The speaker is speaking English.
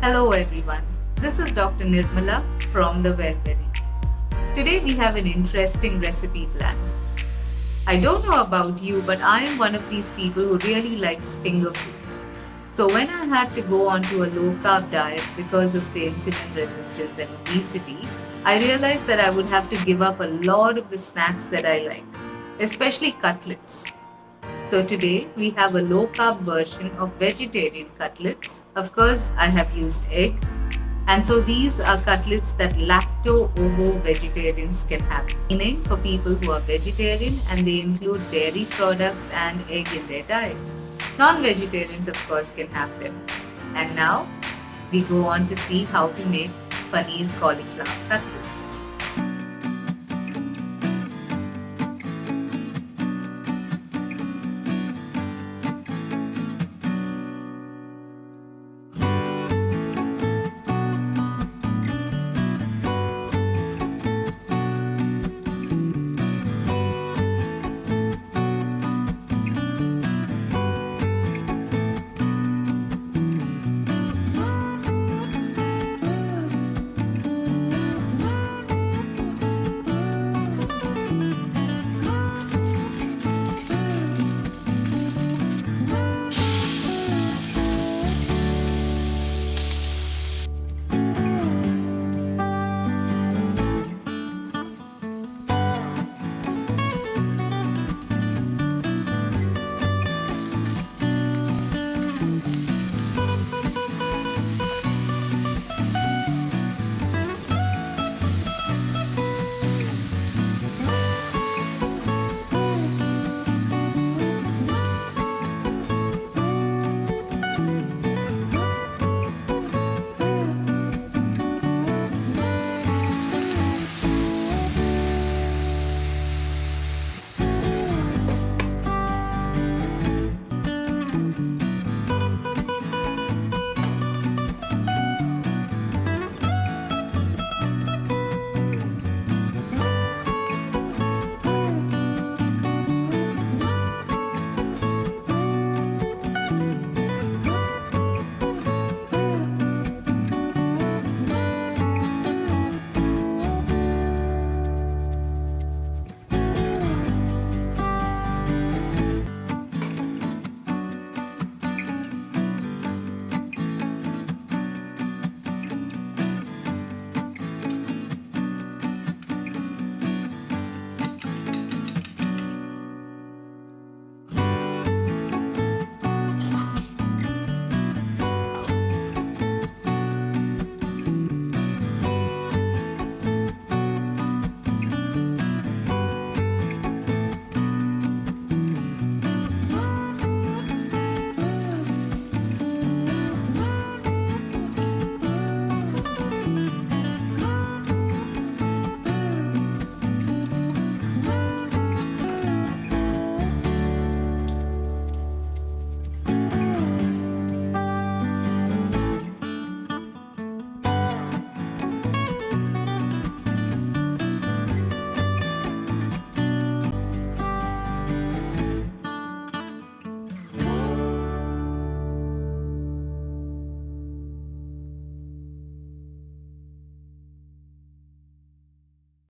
Hello everyone, this is Dr. Nirmala from the Wellberry. Today we have an interesting recipe planned. I don't know about you, but I am one of these people who really likes finger foods. So when I had to go onto a low carb diet because of the insulin resistance and obesity, I realized that I would have to give up a lot of the snacks that I like, especially cutlets. So today we have a low carb version of vegetarian cutlets. Of course, I have used egg. And so these are cutlets that lacto-ovo vegetarians can have, meaning for people who are vegetarian and they include dairy products and egg in their diet. Non-vegetarians, of course, can have them. And now we go on to see how to make paneer cauliflower cutlets.